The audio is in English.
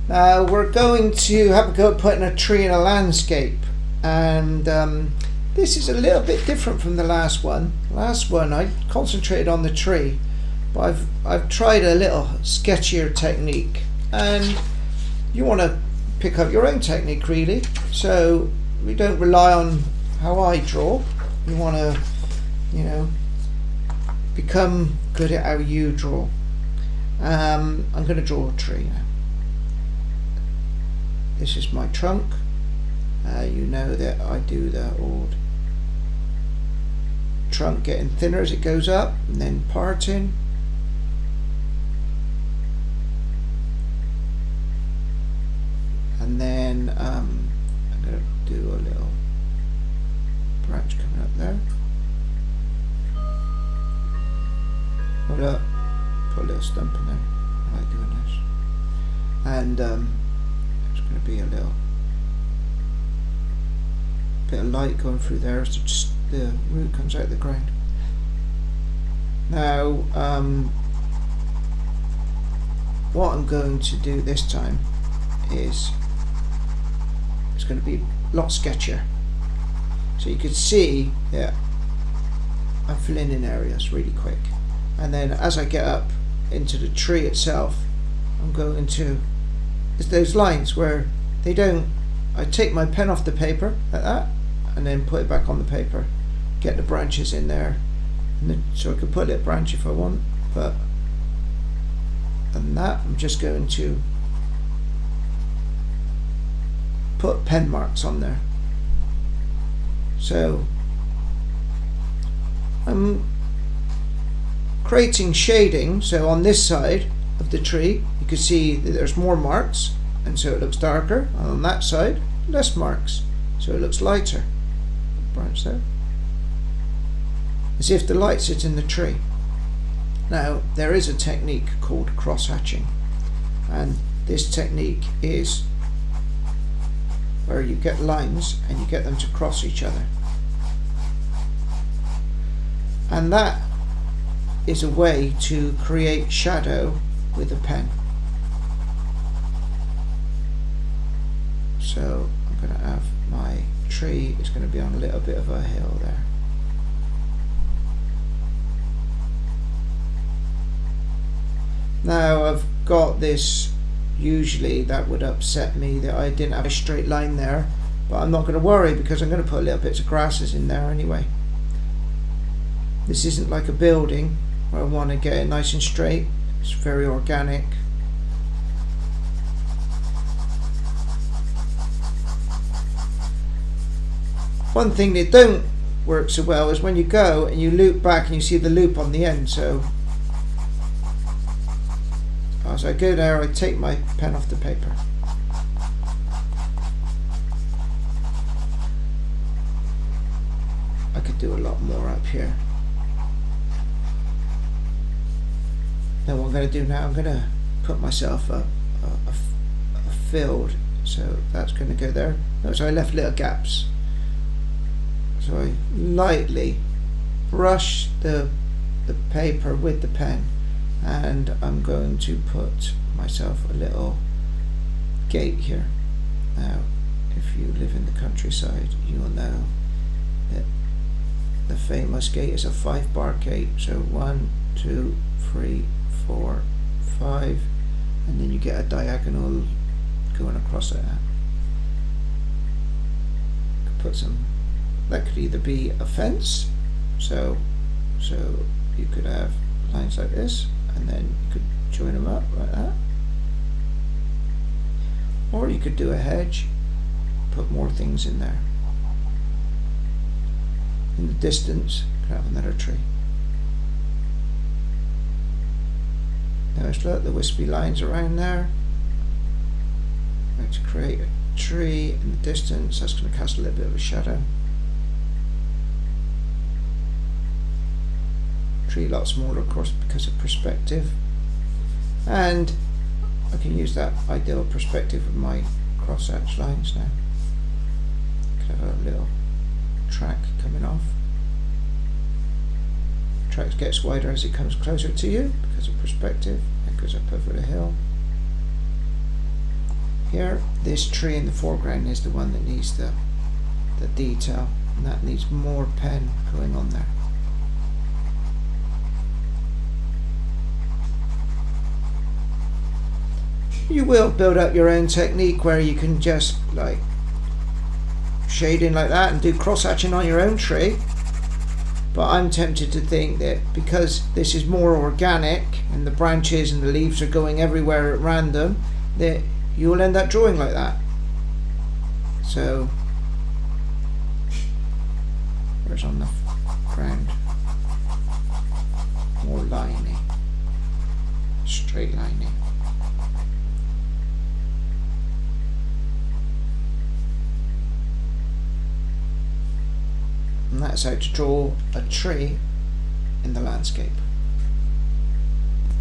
Now we're going to have a go at putting a tree in a landscape, and this is a little bit different from the last one. Last one I concentrated on the tree, but I've tried a little sketchier technique, and you want to pick up your own technique really. So we don't rely on how I draw. You want to, you know, become good at how you draw. I'm going to draw a tree now. This is my trunk. You know that I do the old trunk getting thinner as it goes up and then parting. And then I'm going to do a little branch coming up there. Hold up, put a little stump in there. I like doing this. And it's going to be a little bit of light going through there as the root comes out of the ground. Now, what I'm going to do this time is it's going to be a lot sketchier. So you can see that I'm filling in areas really quick. And then as I get up into the tree itself, I'm going to, it's those lines where they don't, I take my pen off the paper like that and then put it back on the paper, get the branches in there, and then, so I could put a little branch if I want, but and that I'm just going to put pen marks on there. So I'm creating shading, so on this side of the tree you can see that there's more marks and so it looks darker, and on that side less marks so it looks lighter. Branch there, as if the light sits in the tree. Now there is a technique called cross hatching, and this technique is where you get lines and you get them to cross each other, and that is a way to create shadow with a pen. So I'm going to have my tree is going to be on a little bit of a hill there. Now I've got this, usually that would upset me that I didn't have a straight line there, but I'm not going to worry because I'm going to put little bits of grasses in there anyway. This isn't like a building where I want to get it nice and straight. It's very organic. One thing that don't work so well is when you go and you loop back and you see the loop on the end. So as I go there, I take my pen off the paper. I could do a lot more up here. Then what I'm going to do now, I'm going to put myself a field, so that's going to go there. Notice I left little gaps. So I lightly brush the paper with the pen, and I'm going to put myself a little gate here. Now if you live in the countryside you'll know that the famous gate is a 5-bar gate, so 1, 2, 3, 4, 5, and then you get a diagonal going across like that. You could put some, that could either be a fence, so you could have lines like this and then you could join them up like that, or you could do a hedge, put more things in there. In the distance you could have another tree. Notice, look, the wispy lines around there. Let's create a tree in the distance. That's going to cast a little bit of a shadow. Tree a lot smaller, of course, because of perspective. And I can use that ideal perspective with my cross-hatch lines now. Could have a little track coming off. Track gets wider as it comes closer to you because of perspective. It goes up over the hill. here, this tree in the foreground is the one that needs the detail, and that needs more pen going on there. You will build up your own technique where you can just like shading like that and do cross hatching on your own tree, but I'm tempted to think that because this is more organic and the branches and the leaves are going everywhere at random, that you'll end up drawing like that. So where's on the ground more liney, straight liney. And that's how to draw a tree in the landscape.